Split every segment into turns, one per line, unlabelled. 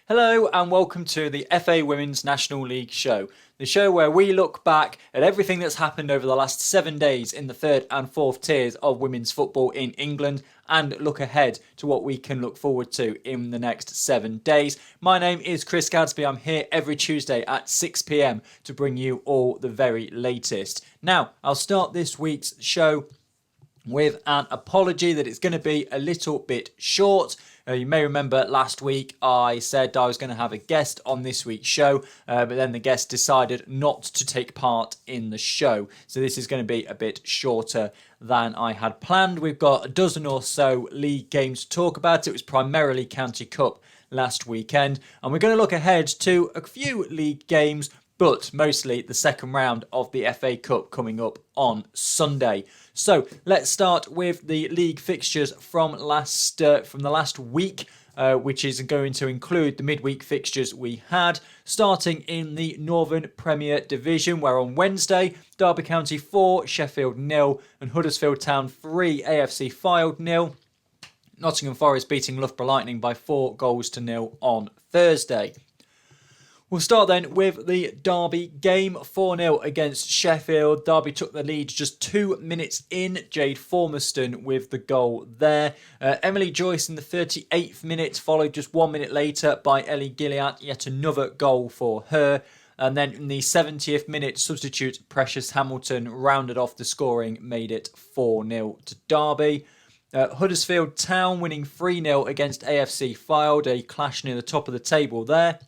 Hello and welcome to the FA Women's National League show, the show where we look back at everything that's happened over the last 7 days in the third and fourth tiers of women's football in England and look ahead to what we can look forward to in the next 7 days. My name is Chris Gadsby. I'm here every Tuesday at 6 p.m. to bring you all the very latest. Now, I'll start this week's show with an apology that it's going to be a little bit short. You may remember last week I said I was going to have a guest on this week's show, but then the guest decided not to take part in the show. So this is going to be a bit shorter than I had planned. We've got a dozen or so league games to talk about. It was primarily County Cup last weekend, and we're going to look ahead to a few league games, but mostly the second round of the FA Cup coming up on Sunday. So let's start with the league fixtures from the last week, which is going to include the midweek fixtures we had, starting in the Northern Premier Division, where on Wednesday, Derby County 4, Sheffield 0, and Huddersfield Town 3, AFC Fylde 0. Nottingham Forest beating Loughborough Lightning by 4-0 on Thursday. We'll start then with the Derby game, 4-0 against Sheffield. Derby took the lead just 2 minutes in. Jade Formerston with the goal there. Emily Joyce in the 38th minute, followed just 1 minute later by Ellie Gilliatt, yet another goal for her. And then in the 70th minute, substitute Precious Hamilton rounded off the scoring, made it 4-0 to Derby. Huddersfield Town winning 3-0 against AFC Fylde, a clash near the top of the table there.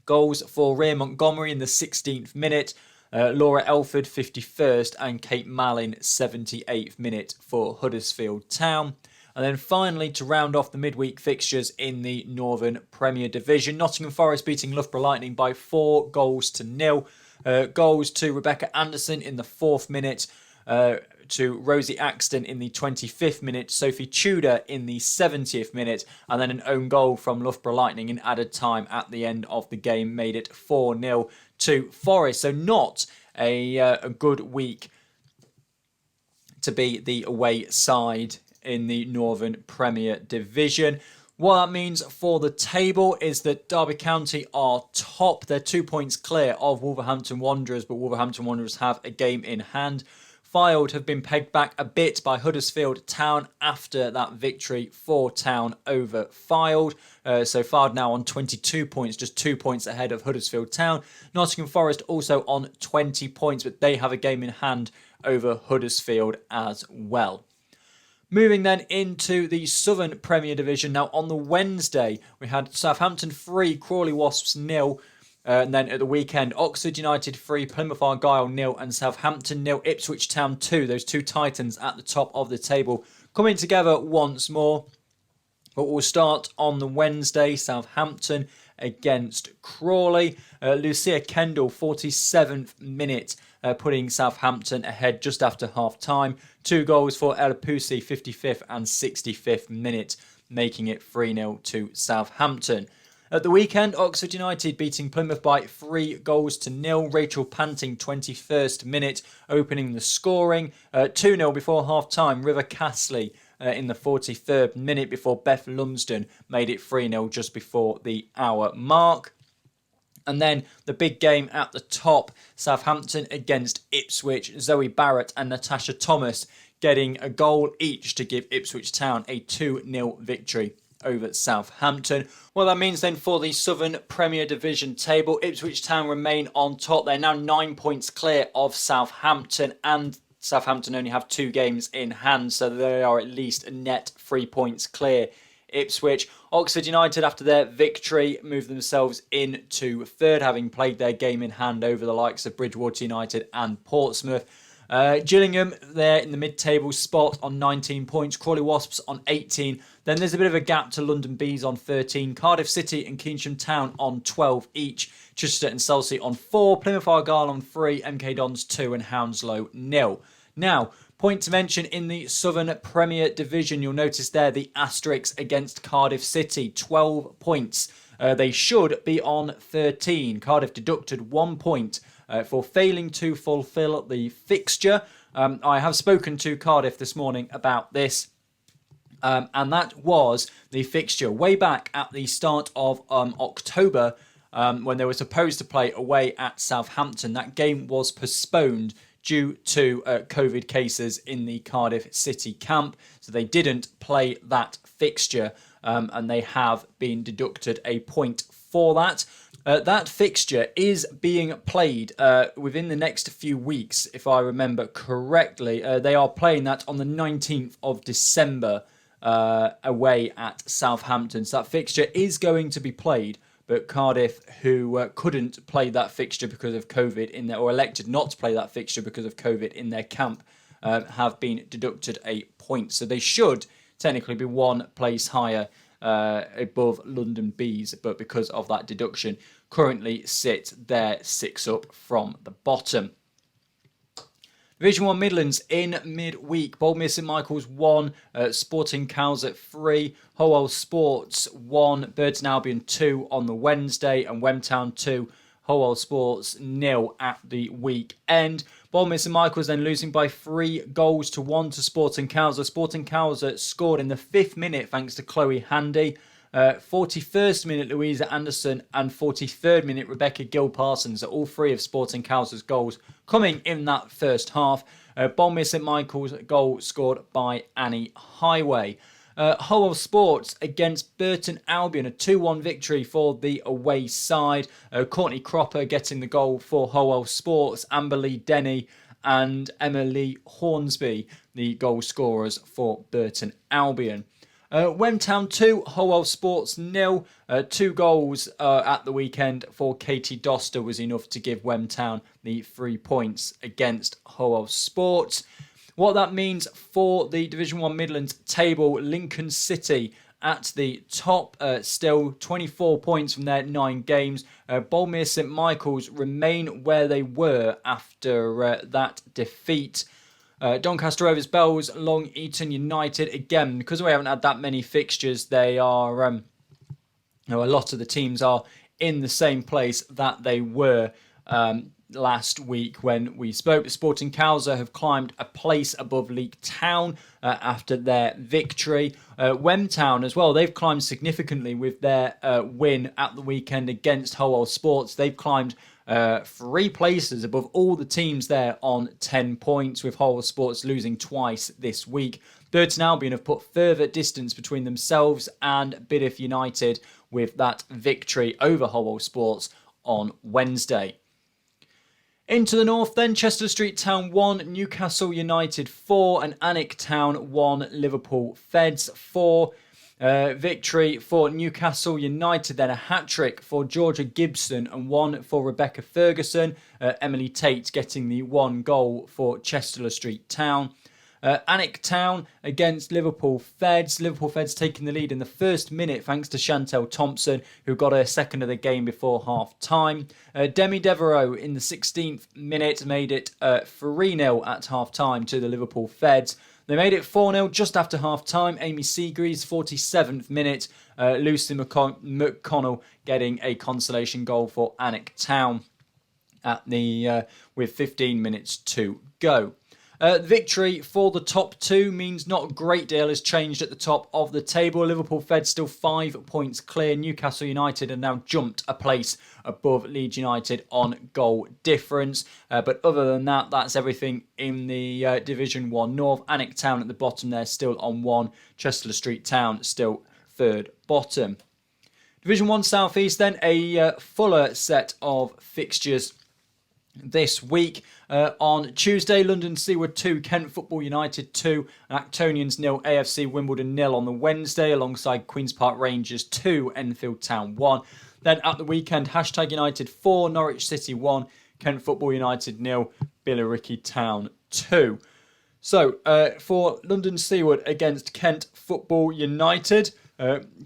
Goals for Rhea Montgomery in the 16th minute, Laura Elford 51st and Kate Mallin 78th minute for Huddersfield Town. And then finally, to round off the midweek fixtures in the Northern Premier Division, Nottingham Forest beating Loughborough Lightning by 4-0. Goals to Rebecca Anderson in the 4th minute, to Rosie Axton in the 25th minute, Sophie Tudor in the 70th minute, and then an own goal from Loughborough Lightning in added time at the end of the game made it 4-0 to Forest. So not a good week to be the away side in the Northern Premier Division. What that means for the table is that Derby County are top. They're 2 points clear of Wolverhampton Wanderers, but Wolverhampton Wanderers have a game in hand. Fylde have been pegged back a bit by Huddersfield Town after that victory for Town over Fylde. So Fylde now on 22 points, just 2 points ahead of Huddersfield Town. Nottingham Forest also on 20 points, but they have a game in hand over Huddersfield as well. Moving then into the Southern Premier Division. Now on the Wednesday, we had Southampton 3, Crawley Wasps 0. And then at the weekend, Oxford United 3, Plymouth Argyle 0 and Southampton 0, Ipswich Town 2. Those two titans at the top of the table coming together once more. But we'll start on the Wednesday, Southampton against Crawley. Lucia Kendall, 47th minute, putting Southampton ahead just after half-time. 2 goals for Ella Poussey, 55th and 65th minute, making it 3-0 to Southampton. At the weekend, Oxford United beating Plymouth by 3-0. Rachel Panting, 21st minute, opening the scoring. 2-0 before half-time. River Castley in the 43rd minute before Beth Lumsden made it 3-0 just before the hour mark. And then the big game at the top, Southampton against Ipswich. Zoe Barrett and Natasha Thomas getting a goal each to give Ipswich Town a 2-0 victory over Southampton. What that means then for the Southern Premier Division table, Ipswich Town remain on top. They're now 9 points clear of Southampton, and Southampton only have 2 games in hand, so they are at least a net 3 points clear. Ipswich. Oxford United, after their victory, moved themselves into third, having played their game in hand over the likes of Bridgewater United and Portsmouth. Gillingham, they're in the mid-table spot on 19 points. Crawley Wasps on 18. Then there's a bit of a gap to London Bees on 13. Cardiff City and Keynsham Town on 12 each. Chichester and Chelsea on 4. Plymouth Argyle on 3. MK Dons 2 and Hounslow 0. Now, point to mention in the Southern Premier Division, you'll notice there the asterisks against Cardiff City. 12 points. They should be on 13. Cardiff deducted 1 point for failing to fulfil the fixture. I have spoken to Cardiff this morning about this. And that was the fixture way back at the start of October, when they were supposed to play away at Southampton. That game was postponed due to COVID cases in the Cardiff City camp. So they didn't play that fixture, and they have been deducted a point for that. That fixture is being played within the next few weeks, if I remember correctly. They are playing that on the 19th of December away at Southampton. So that fixture is going to be played, but Cardiff, who couldn't play that fixture because of COVID in there, or elected not to play that fixture because of COVID in their camp, have been deducted a point. So they should technically be one place higher above London Bees, but because of that deduction, currently sit there 6 up from the bottom. Division 1 Midlands in midweek. Boldmere St Michael's 1, Sporting Cows at 3, Howell Sports 1, Burton Albion 2 on the Wednesday, and Wemtown 2, Howell Sports 0 at the weekend. Boldmere St Michael's then losing by 3-1 to Sporting Cows. Sporting Cows scored in the 5th minute thanks to Chloe Handy. 41st minute Louisa Anderson and 43rd minute Rebecca Gill-Parsons are all three of Sporting Cows' goals coming in that first half. Boldmere St Michael's goal scored by Annie Highway. Howell Sports against Burton Albion, a 2-1 victory for the away side. Courtney Cropper getting the goal for Howell Sports, Amber Lee Denny and Emily Hornsby, the goal scorers for Burton Albion. Wemtown 2, Howell Sports 0. 2 goals at the weekend for Katie Doster was enough to give Wemtown the 3 points against Howell Sports. What that means for the Division 1 Midlands table, Lincoln City at the top, still 24 points from their 9 games. Boldmere St Michael's remain where they were after that defeat. Doncaster Rovers, Bells, Long Eaton United. Again, because we haven't had that many fixtures, they are, a lot of the teams are in the same place that they were last week when we spoke. Sporting Cowser have climbed a place above Leek Town after their victory. Wemtown as well, they've climbed significantly with their win at the weekend against Howell Sports. They've climbed 3 places above all the teams there on 10 points, with Howell Sports losing twice this week. Burton Albion have put further distance between themselves and Biddeford United with that victory over Howell Sports on Wednesday. Into the north then, Chester Street Town 1, Newcastle United 4 and Alnwick Town 1, Liverpool Feds 4. Victory for Newcastle United, then a hat-trick for Georgia Gibson and 1 for Rebecca Ferguson. Emily Tate getting the 1 goal for Chester Street Town. Alnwick Town against Liverpool Feds. Liverpool Feds taking the lead in the first minute thanks to Chantel Thompson, who got her second of the game before half-time. Demi Devereaux in the 16th minute made it 3-0 at half-time to the Liverpool Feds. They made it 4-0 just after half-time. Amy Seagreaves, 47th minute. Lucy McConnell getting a consolation goal for Alnwick Town at the with 15 minutes to go. Victory for the top 2 means not a great deal has changed at the top of the table. Liverpool Fed still 5 points clear. Newcastle United have now jumped a place above Leeds United on goal difference. But other than that, that's everything in the Division 1 North. Alnwick Town at the bottom there still on 1. Chester Street Town still 3rd bottom. Division 1 South East then, a fuller set of fixtures this week. On Tuesday, London Seaward 2, Kent Football United 2, Actonians 0, AFC Wimbledon 0 on the Wednesday, alongside Queen's Park Rangers 2, Enfield Town 1. Then at the weekend, Hashtag United 4, Norwich City 1, Kent Football United 0, Billericay Town 2. So, for London Seaward against Kent Football United,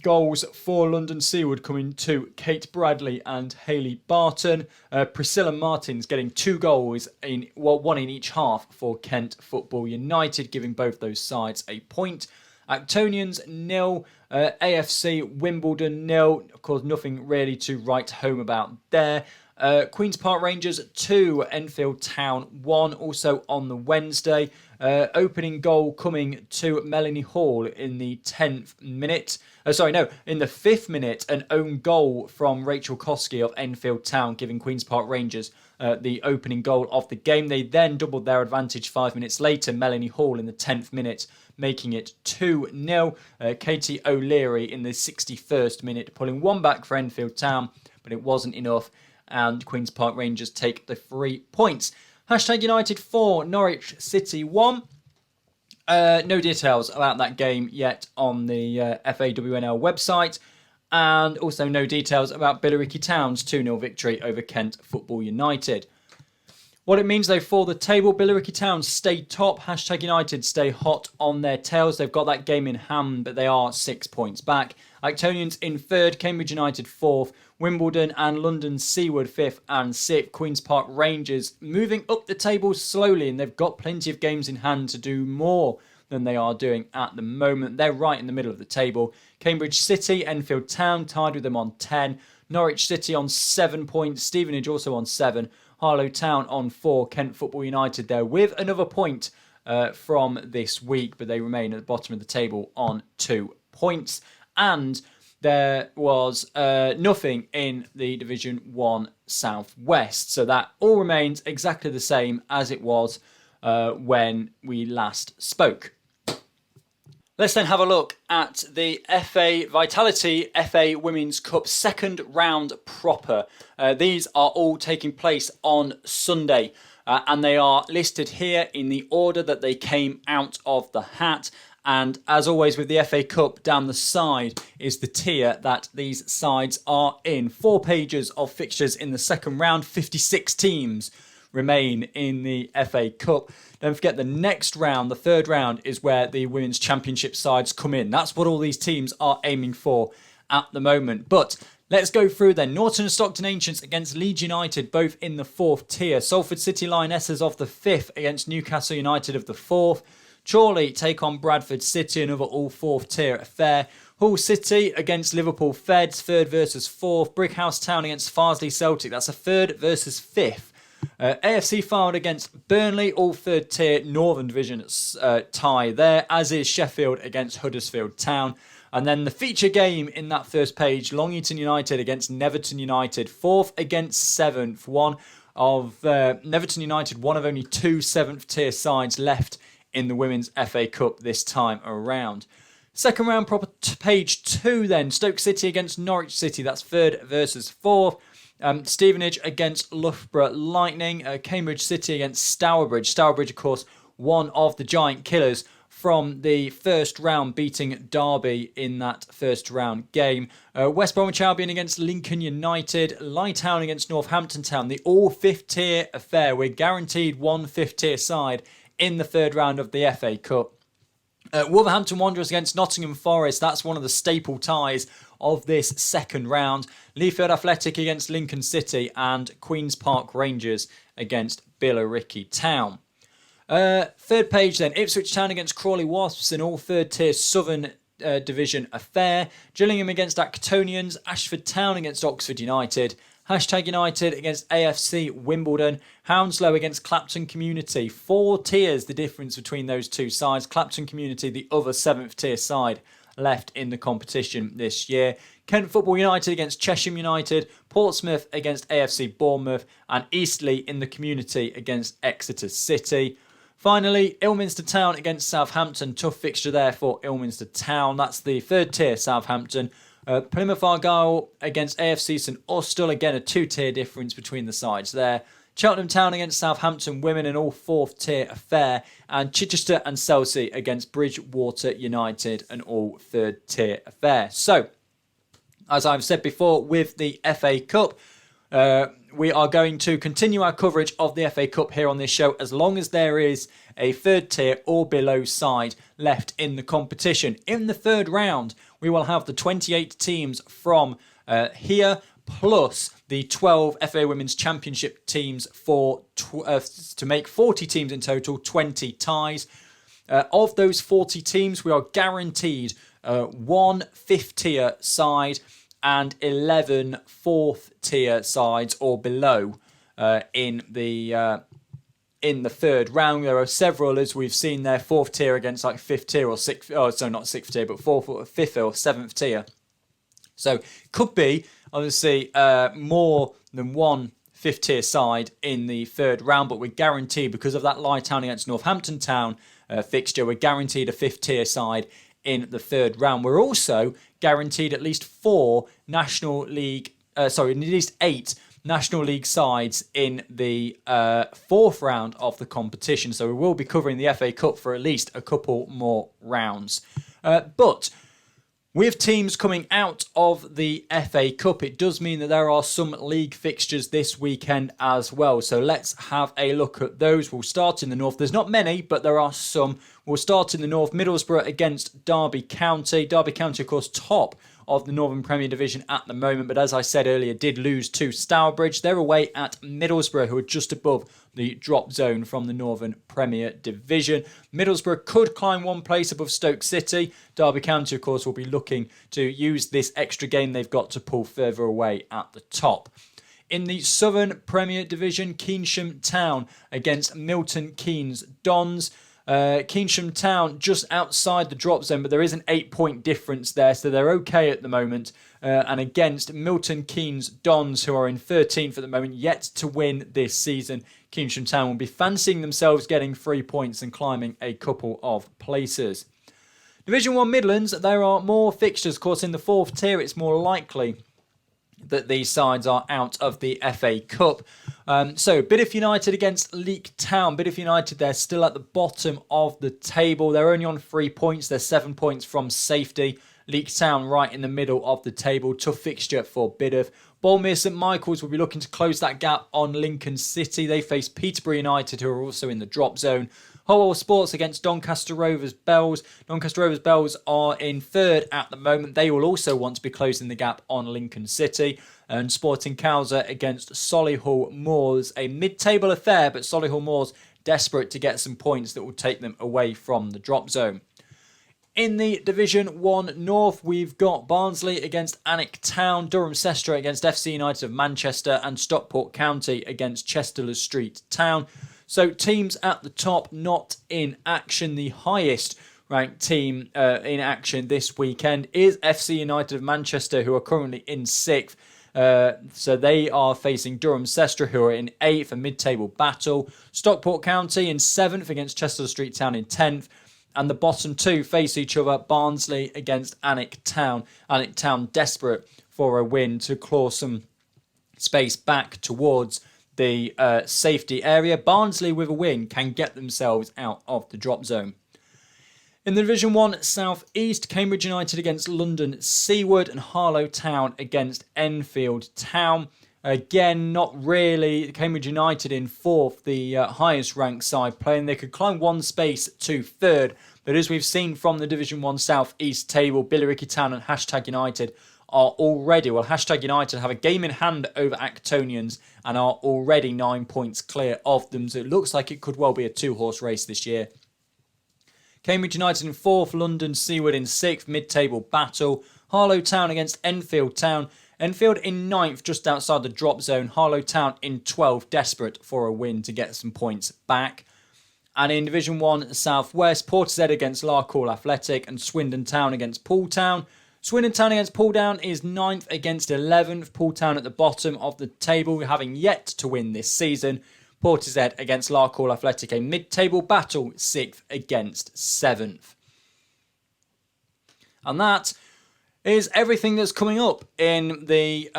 goals for London Seaward coming to Kate Bradley and Hayley Barton. Priscilla Martins getting 2 goals, one in each half for Kent Football United, giving both those sides a point. Actonians 0, AFC Wimbledon 0. Of course, nothing really to write home about there. Queen's Park Rangers 2, Enfield Town 1, also on the Wednesday. Opening goal coming to Melanie Hall in the 10th minute. In the 5th minute, an own goal from Rachel Koski of Enfield Town, giving Queen's Park Rangers the opening goal of the game. They then doubled their advantage 5 minutes later, Melanie Hall in the 10th minute, making it 2-0. Katie O'Leary in the 61st minute, pulling one back for Enfield Town, but it wasn't enough. And Queen's Park Rangers take the 3 points. Hashtag United 4, Norwich City 1. No details about that game yet on the FAWNL website. And also no details about Billericay Town's 2-0 victory over Kent Football United. What it means, though, for the table, Billericay Town stay top. Hashtag United stay hot on their tails. They've got that game in hand, but they are 6 points back. Actonians in 3rd, Cambridge United 4th, Wimbledon and London Seaward 5th and 6th. Queen's Park Rangers moving up the table slowly, and they've got plenty of games in hand to do more than they are doing at the moment. They're right in the middle of the table. Cambridge City, Enfield Town tied with them on 10. Norwich City on 7 points. Stevenage also on 7. Harlow Town on 4. Kent Football United there with another point from this week, but they remain at the bottom of the table on 2 points. And there was nothing in the Division 1 South West. So that all remains exactly the same as it was when we last spoke. Let's then have a look at the FA Vitality FA Women's Cup second round proper. These are all taking place on Sunday, and they are listed here in the order that they came out of the hat. And as always with the FA Cup, down the side is the tier that these sides are in. 4 pages of fixtures in the second round, 56 teams remain in the FA Cup. Don't forget the next round, the third round, is where the Women's Championship sides come in. That's what all these teams are aiming for at the moment. But let's go through then. Norton and Stockton Ancients against Leeds United, both in the 4th tier. Salford City Lionesses of the 5th against Newcastle United of the 4th. Chorley take on Bradford City, another all 4th tier affair. Hull City against Liverpool Feds, 3rd versus 4th. Brickhouse Town against Farsley Celtic, that's a 3rd versus 5th. AFC FAWNL against Burnley, all 3rd tier Northern Division tie there, as is Sheffield against Huddersfield Town. And then the feature game in that first page, Long Eaton United against Neverton United, 4th against 7th. One of Neverton United, one of only 2 7th tier sides left in the Women's FA Cup this time around. Second round proper page 2 then, Stoke City against Norwich City, that's 3rd versus 4th. Stevenage against Loughborough Lightning, Cambridge City against Stourbridge. Stourbridge, of course, one of the giant killers from the first round, beating Derby in that first round game. West Bromwich Albion against Lincoln United, Lytown against Northampton Town, the all 5th tier affair. We're guaranteed one 5th tier side in the third round of the FA Cup. Wolverhampton Wanderers against Nottingham Forest, that's one of the staple ties of this second round. Leafield Athletic against Lincoln City, and Queen's Park Rangers against Billericay Town. Third page then, Ipswich Town against Crawley Wasps, an all 3rd tier Southern Division affair. Gillingham against Actonians, Ashford Town against Oxford United, Hashtag United against AFC Wimbledon, Hounslow against Clapton Community. 4 tiers the difference between those two sides. Clapton Community, the other 7th tier side left in the competition this year. Kent Football United against Chesham United, Portsmouth against AFC Bournemouth, and Eastleigh in the Community against Exeter City. Finally, Ilminster Town against Southampton. Tough fixture there for Ilminster Town. That's the 3rd tier Southampton. Plymouth Argyle against AFC St Austell. Again, a 2-tier difference between the sides there. Cheltenham Town against Southampton Women, an all 4th tier affair. And Chichester and Chelsea against Bridgewater United, an all 3rd tier affair. So, as I've said before, with the FA Cup, we are going to continue our coverage of the FA Cup here on this show as long as there is a 3rd tier or below side left in the competition. In the third round, we will have the 28 teams from here, plus the 12 FA Women's Championship teams for to make 40 teams in total, 20 ties. Of those 40 teams, we are guaranteed one fifth-tier side and 11 fourth-tier sides or below in the third round. There are several, as we've seen there, fourth tier against like fifth tier or sixth. Oh, so not sixth tier, but fourth or fifth or seventh tier. So could be obviously more than one fifth tier side in the third round, but we're guaranteed because of that Lie Town against Northampton Town fixture. We're guaranteed a fifth tier side in the third round. We're also guaranteed at least at least 8 National League sides in the fourth round of the competition. So we will be covering the FA Cup for at least a couple more rounds. But with teams coming out of the FA Cup, it does mean that there are some league fixtures this weekend as well. So let's have a look at those. We'll start in the north. There's not many, but there are some. We'll start in the north. Middlesbrough against Derby County. Derby County, of course, top of the Northern Premier Division at the moment, but as I said earlier, did lose to Stourbridge. They're away at Middlesbrough, who are just above the drop zone from the Northern Premier Division. Middlesbrough could climb one place above Stoke City. Derby County, of course, will be looking to use this extra game they've got to pull further away at the top. In the Southern Premier Division, Keynsham Town against Milton Keynes Dons. Keynsham Town just outside the drop zone, but there is an 8-point difference there, so they're okay at the moment. And against Milton Keynes Dons, who are in 13th at the moment, yet to win this season. Keynsham Town will be fancying themselves getting 3 points and climbing a couple of places. Division 1 Midlands, there are more fixtures. Of course, in the fourth tier, it's more likely that these sides are out of the FA Cup. So Biddeford United against Leek Town. Biddeford United, they're still at the bottom of the table. They're only on 3 points. They're 7 points from safety. Leek Town right in the middle of the table. Tough fixture for Biddeford. Bournemouth St Michael's will be looking to close that gap on Lincoln City. They face Peterborough United, who are also in the drop zone. Hull Sports against Doncaster Rovers Bells. Doncaster Rovers Bells are in third at the moment. They will also want to be closing the gap on Lincoln City. And Sporting Cowser against Solihull Moors. A mid-table affair, but Solihull Moors desperate to get some points that will take them away from the drop zone. In the Division 1 North, we've got Barnsley against Alnwick Town, Durham Cestra against FC United of Manchester, and Stockport County against Chester Street Town. So teams at the top not in action. The highest ranked team in action this weekend is FC United of Manchester, who are currently in 6th. So they are facing Durham Cestra, who are in 8th, a mid-table battle. Stockport County in 7th against Chester Street Town in 10th. And the bottom two face each other, Barnsley against Alnwick Town. Alnwick Town desperate for a win to claw some space back towards the safety area. Barnsley with a win can get themselves out of the drop zone. In the Division 1 South East, Cambridge United against London Seaward and Harlow Town against Enfield Town. Again, not really. Cambridge United in 4th, the highest ranked side playing. They could climb one space to 3rd, but as we've seen from the Division 1 South East table, Billericay Town and Hashtag United are already, Hashtag United have a game in hand over Actonians and are already 9 points clear of them. So it looks like it could well be a 2-horse race this year. Cambridge United in 4th, London Seaward in 6th, mid-table battle. Harlow Town against Enfield Town. Enfield in 9th, just outside the drop zone. Harlow Town in 12th, desperate for a win to get some points back. And in Division 1 South West, Portishead against Larkhall Athletic and Swindon Town against Poole Town. Swindon Town against Poole Town is 9th against 11th. Poole Town at the bottom of the table, having yet to win this season. Portishead against Larkhall Athletic, a mid-table battle, 6th against 7th. And that is everything that's coming up in the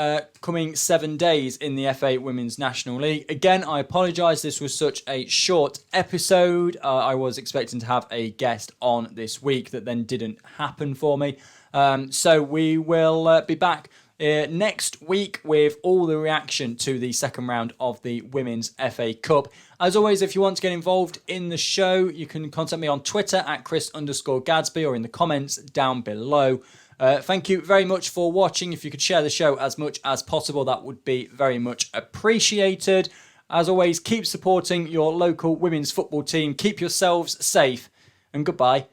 coming 7 days in the FA Women's National League. Again, I apologise, this was such a short episode. I was expecting to have a guest on this week that then didn't happen for me. So we will be back next week with all the reaction to the second round of the Women's FA Cup. As always, if you want to get involved in the show, you can contact me on Twitter at Chris_Gadsby or in the comments down below. Thank you very much for watching. If you could share the show as much as possible, that would be very much appreciated. As always, keep supporting your local women's football team. Keep yourselves safe, and goodbye.